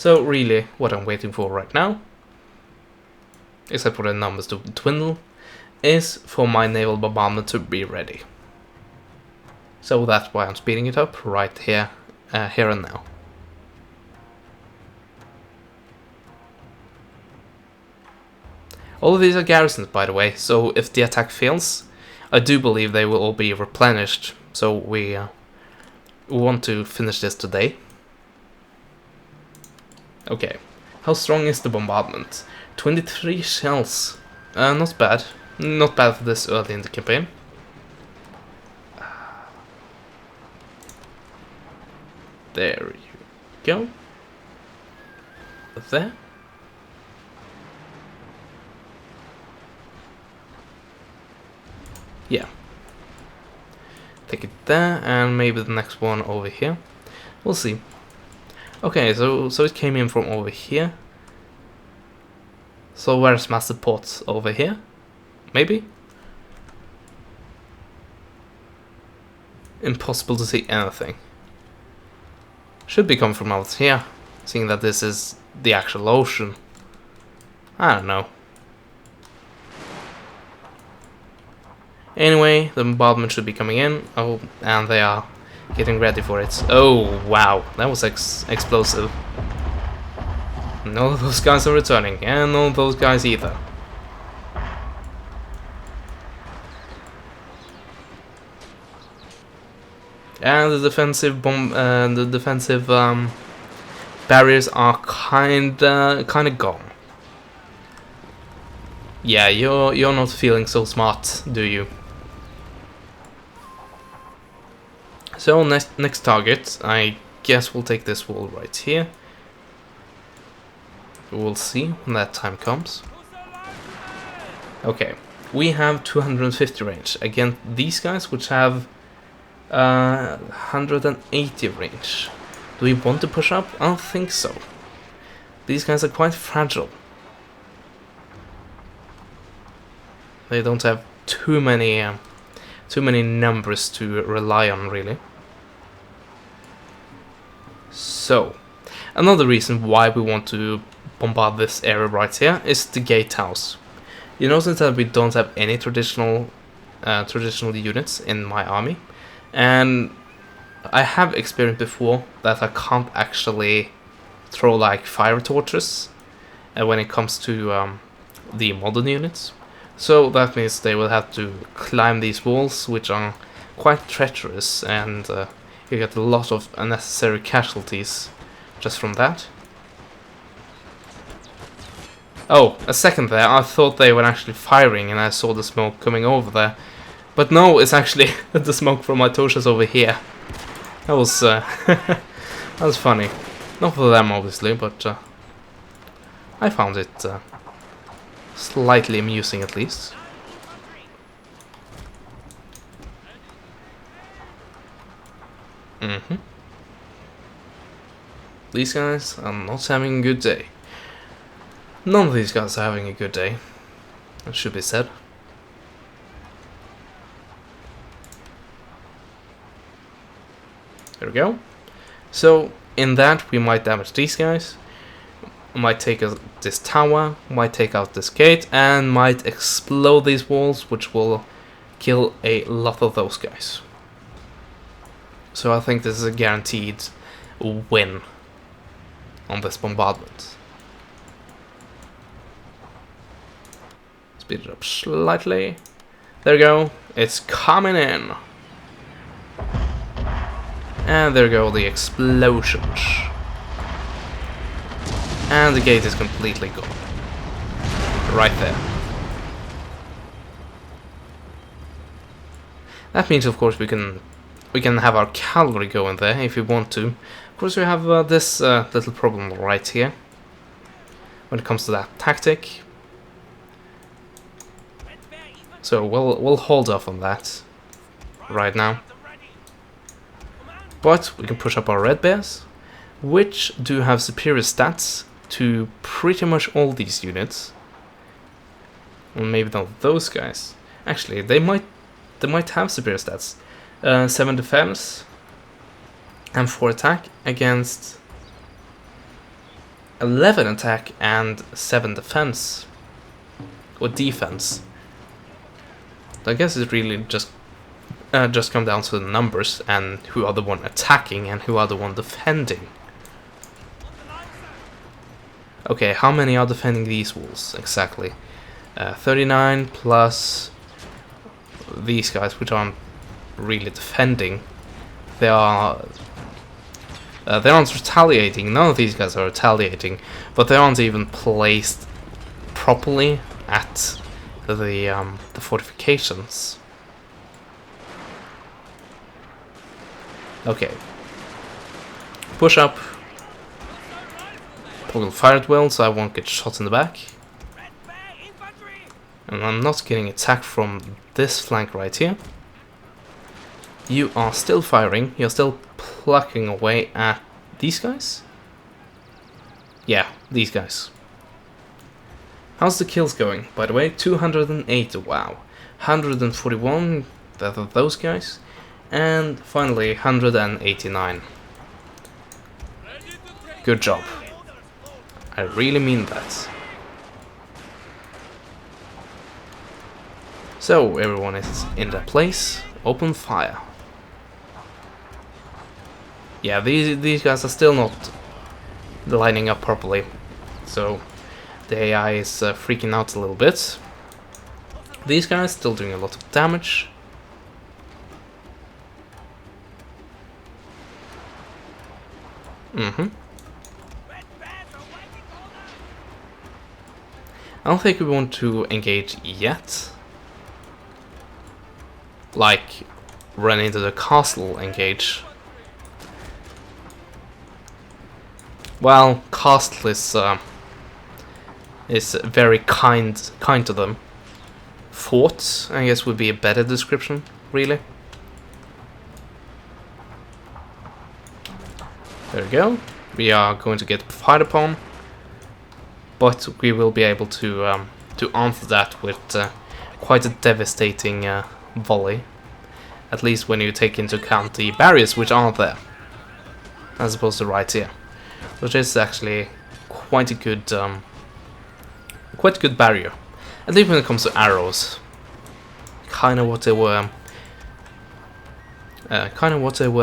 So really, what I'm waiting for right now, except for the numbers to dwindle, is for my naval bombardment to be ready. So that's why I'm speeding it up right here, here and now. All of these are garrisons, by the way, so if the attack fails, I do believe they will all be replenished. So we want to finish this today. Okay, how strong is the bombardment? 23 shells. Not bad. Not bad for this early in the campaign. There you go. There. Yeah. Take it there, and maybe the next one over here. We'll see. Okay, so it came in from over here. So where's my support? Over here? Maybe? Impossible to see anything. Should be coming from out here, seeing that this is the actual ocean. I don't know. Anyway, the bombardment should be coming in. Oh, and they are getting ready for it. Oh, wow. That was explosive. None of those guys are returning, and none of those guys either. And the defensive barriers are kinda gone. Yeah, you're not feeling so smart, do you? So next target, I guess we'll take this wall right here. We'll see when that time comes. Okay, we have 250 range against these guys, which have 180 range. Do we want to push up? I don't think so. These guys are quite fragile. They don't have too many numbers to rely on, really. So, another reason why we want to bombard this area right here is the gatehouse. You notice that we don't have any traditional units in my army, and I have experienced before that I can't actually throw like fire torches when it comes to the modern units. So that means they will have to climb these walls, which are quite treacherous, and you get a lot of unnecessary casualties just from that. Oh, a second there, I thought they were actually firing and I saw the smoke coming over there. But no, it's actually the smoke from my Tosas over here. That was that was funny. Not for them, obviously, but I found it slightly amusing, at least. These guys are not having a good day. None of these guys are having a good day. That should be said. There we go. So, in that, we might damage these guys. Might take out this tower, might take out this gate, and might explode these walls, which will kill a lot of those guys. So I think this is a guaranteed win on this bombardment. Speed it up slightly. There we go. It's coming in. And there go the explosions. And the gate is completely gone. Right there. That means, of course, we can have our cavalry go in there if we want to. Of course, we have this little problem right here when it comes to that tactic. So we'll hold off on that right now. But we can push up our red bears, which do have superior stats to pretty much all these units. Well, maybe not those guys. Actually, they might have superior stats. 7 defense and 4 attack against 11 attack and 7 defense. Or defense. I guess it really just come down to the numbers and who are the one attacking and who are the one defending. Okay, how many are defending these walls exactly? 39 plus these guys, which aren't really defending. They aren't retaliating. None of these guys are retaliating, but they aren't even placed properly at the fortifications. Okay. Push up. We'll fire it well, so I won't get shot in the back. And I'm not getting attacked from this flank right here. You are still firing. You're still plucking away at these guys? Yeah, these guys. How's the kills going, by the way? 208, wow. 141, that are those guys. And finally, 189. Good job. I really mean that. So, everyone is in their place. Open fire. Yeah, these guys are still not lining up properly. So, the AI is freaking out a little bit. These guys still doing a lot of damage. I don't think we want to engage yet. Like, run into the castle, engage. Well, castle is very kind to them. Fort, I guess, would be a better description, really. There we go. We are going to get fired upon, but we will be able to answer that with quite a devastating volley. At least when you take into account the barriers which aren't there, as opposed to right here, which is actually quite a good barrier. At least when it comes to arrows, kind of what they were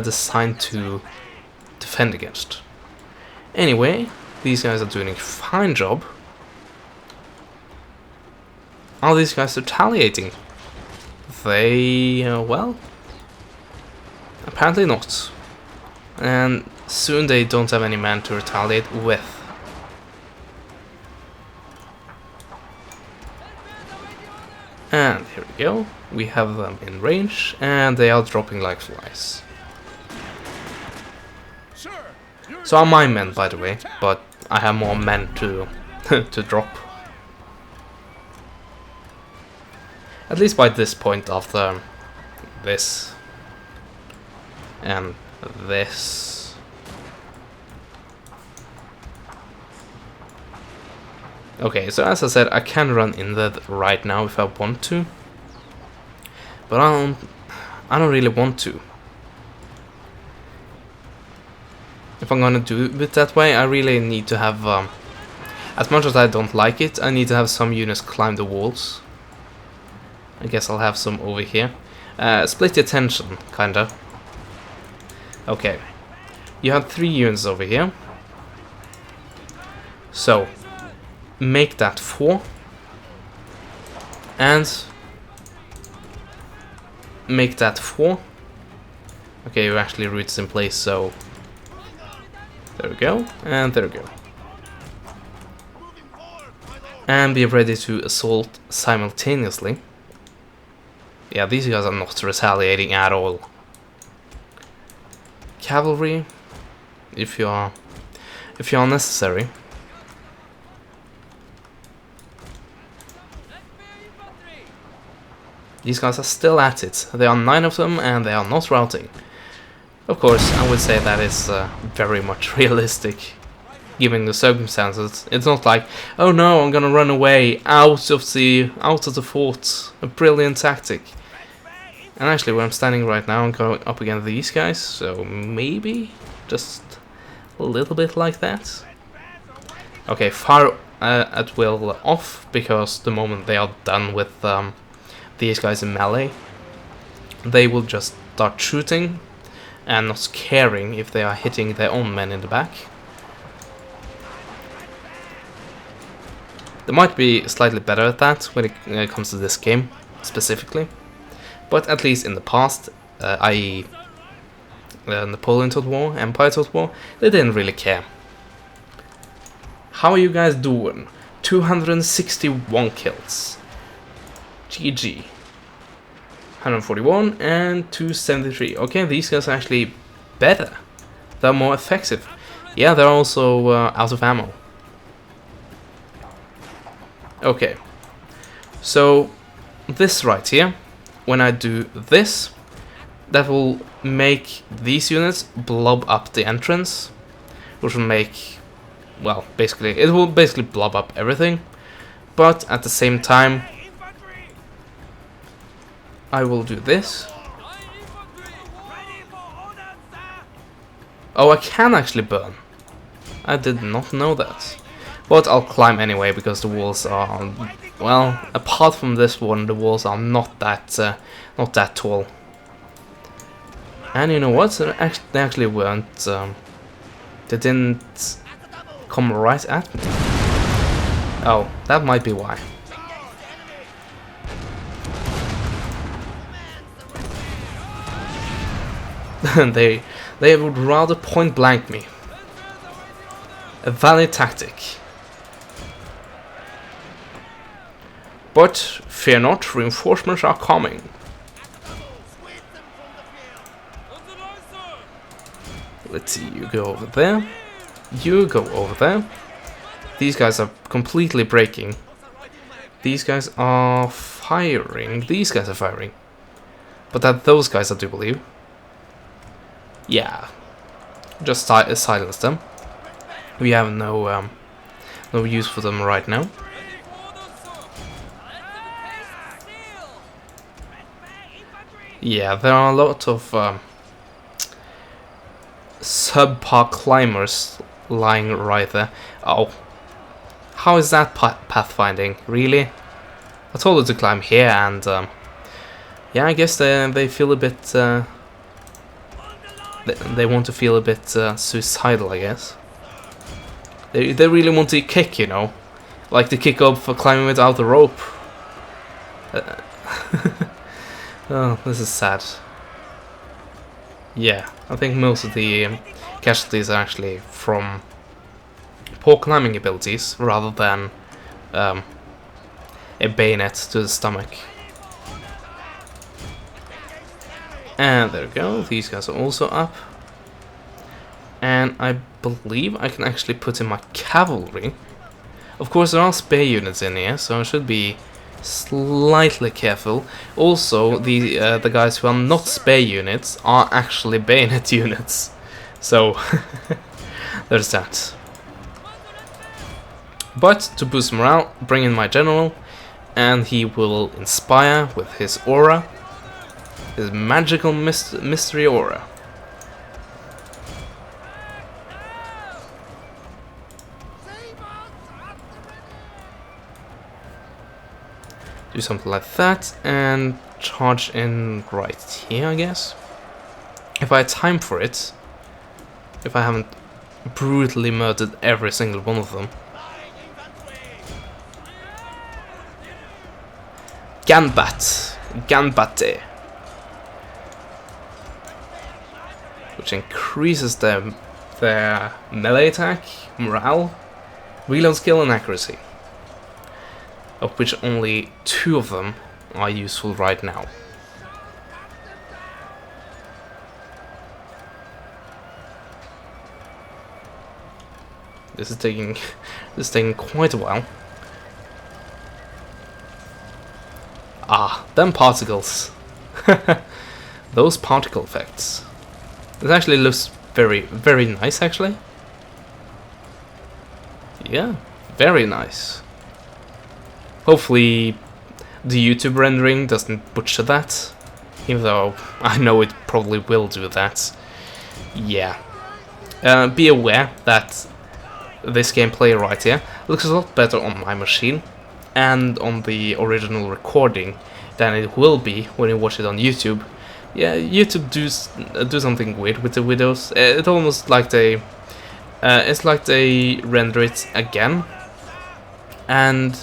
designed to defend against. Anyway, these guys are doing a fine job. Are these guys retaliating? They, well, apparently not. And soon they don't have any men to retaliate with. And here we go. We have them in range, and they are dropping like flies. So are my men, by the way, but I have more men to to drop. At least by this point after this and this. Okay, so as I said, I can run in there right now if I want to, but I don't really want to. If I'm gonna do it that way, I really need to have, as much as I don't like it, I need to have some units climb the walls. I guess I'll have some over here. Split the attention, kinda. Okay. You have 3 units over here. So, make that 4. And make that 4. Okay, you actually roots in place, so there we go, and there we go. And be ready to assault simultaneously. Yeah, these guys are not retaliating at all. Cavalry, if you are necessary. These guys are still at it. There are 9 of them, and they are not routing. Of course, I would say that is very much realistic, given the circumstances. It's not like, oh no, I'm gonna run away out of the fort. A brilliant tactic. And actually, where I'm standing right now, I'm going up against these guys, so maybe just a little bit like that. Okay, fire at will off, because the moment they are done with these guys in melee, they will just start shooting and not caring if they are hitting their own men in the back. They might be slightly better at that when it comes to this game specifically, but at least in the past, i.e. Napoleon Total War, Empire Total War, they didn't really care. How are you guys doing? 261 kills. GG. 141 and 273. Okay, these guys are actually better. They're more effective. Yeah, they're also out of ammo. Okay. So, this right here, when I do this, that will make these units blob up the entrance, which will make, well, basically, it will basically blob up everything, but at the same time, I will do this. Oh, I can actually burn. I did not know that. But I'll climb anyway, because the walls are, well, apart from this one, the walls are not that tall. And you know what? They actually weren't. They didn't come right at me. Oh, that might be why. they would rather point blank me. A valid tactic. But fear not, reinforcements are coming. Let's see, you go over there. You go over there. These guys are completely breaking. These guys are firing. These guys are firing. But that those guys, I do believe. Yeah. Just silence them. We have no use for them right now. Yeah, there are a lot of subpar climbers lying right there. Oh, how is that pathfinding? Really? I told her to climb here, and yeah, I guess they feel a bit. They want to feel a bit suicidal, I guess. They really want to kick, you know, like the kick up for climbing without the rope. Oh, this is sad. Yeah, I think most of the casualties are actually from poor climbing abilities rather than a bayonet to the stomach. And there we go, these guys are also up. And I believe I can actually put in my cavalry. Of course, there are spare units in here, so I should be slightly careful. Also, the guys who are not spare units are actually bayonet units. So, there's that. But, to boost morale, bring in my general, and he will inspire with his aura. His magical mystery aura. Do something like that, and charge in right here, I guess. If I had time for it. If I haven't brutally murdered every single one of them. Ganbatte. Which increases their melee attack, morale, reload skill and accuracy. Of which only 2 of them are useful right now. This is taking quite a while. Ah, them particles. Those particle effects. This actually looks very, very nice, actually. Yeah, very nice. Hopefully the YouTube rendering doesn't butcher that, even though I know it probably will do that. Yeah. Be aware that this gameplay right here looks a lot better on my machine and on the original recording than it will be when you watch it on YouTube. Yeah, YouTube do something weird with the videos. It's almost like it's like they render it again. And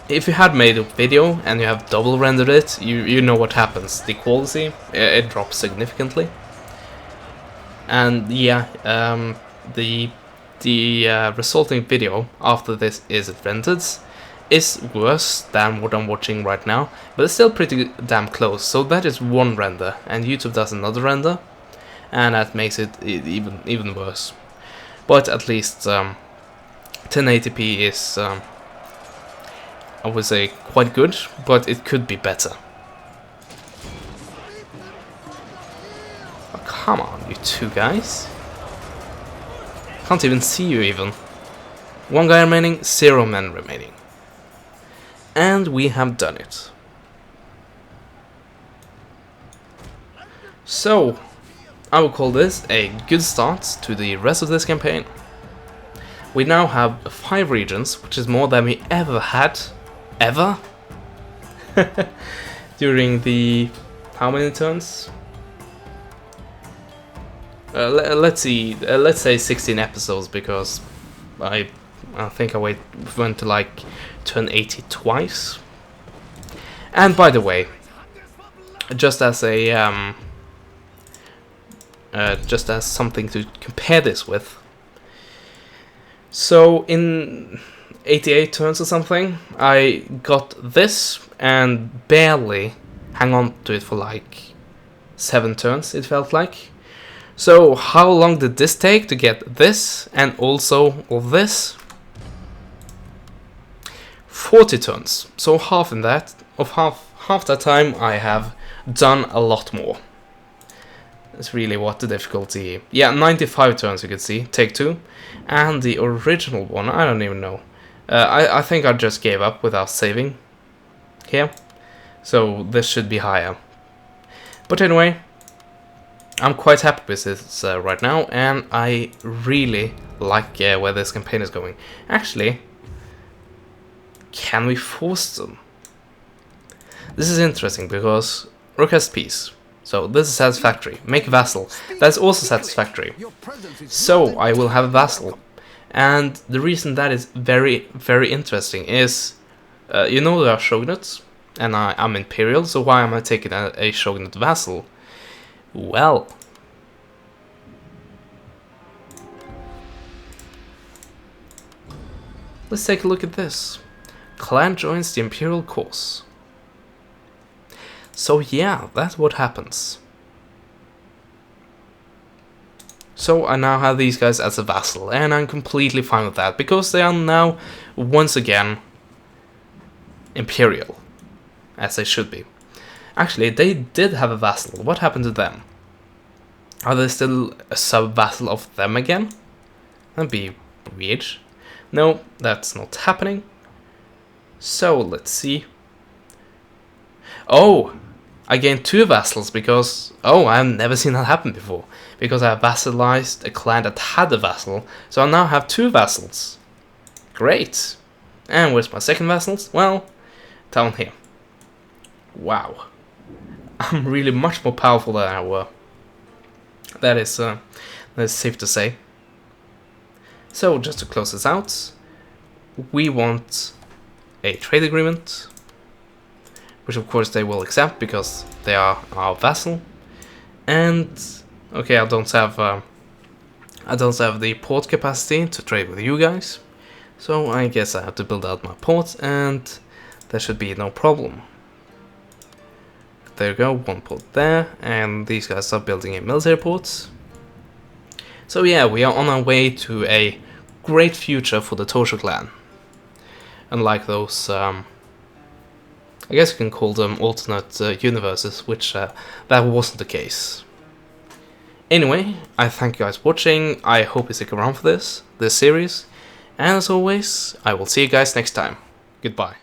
if you had made a video and you have double rendered it, you know what happens. The quality it drops significantly. And yeah, the resulting video after this is rendered is worse than what I'm watching right now, but it's still pretty damn close. So that is one render, and YouTube does another render, and that makes it even worse. But at least 1080p is, I would say, quite good, but it could be better. Oh, come on, you two guys. Can't even see you even. One guy remaining, 0 men remaining. And we have done it. So, I would call this a good start to the rest of this campaign. We now have 5 regions, which is more than we ever had. Ever? During the... how many turns? Let's see, let's say 16 episodes, because I think I went to like turn 80 twice. And by the way, just as a just as something to compare this with, so in 88 turns or something, I got this and barely hang on to it for like 7 turns, it felt like. So how long did this take to get this and also all this? 40 turns. So half in that, of half that time I have done a lot more. That's really what the difficulty. Yeah, 95 turns you could see, take 2. And the original one, I don't even know. I think I just gave up without saving here. So this should be higher. But anyway, I'm quite happy with this right now, and I really like where this campaign is going. Actually, can we force them? This is interesting because request peace. So this is satisfactory. Make vassal. That's also satisfactory. So I will have a vassal. And the reason that is very, very interesting is, you know, there are shogunates, and I'm imperial, so why am I taking a shogunate vassal? Well, let's take a look at this. Clan joins the imperial cause. So yeah, that's what happens. So I now have these guys as a vassal, and I'm completely fine with that, because they are now, once again, imperial, as they should be. Actually, they did have a vassal. What happened to them? Are they still a sub-vassal of them again? That'd be weird. No, that's not happening. So, let's see. Oh! I gained 2 vassals because... oh, I've never seen that happen before. Because I vassalized a clan that had a vassal. So I now have 2 vassals. Great! And where's my second vassals? Well, down here. Wow. I'm really much more powerful than I were. That is safe to say. So, just to close this out, we want a trade agreement, which of course they will accept because they are our vassal. And okay, I don't have the port capacity to trade with you guys, so I guess I have to build out my port, and there should be no problem. There you go, 1 port there, and these guys are building a military port. So yeah, we are on our way to a great future for the Tosa clan. Unlike those, I guess you can call them alternate universes, which that wasn't the case. Anyway, I thank you guys for watching. I hope you stick around for this series. And as always, I will see you guys next time. Goodbye.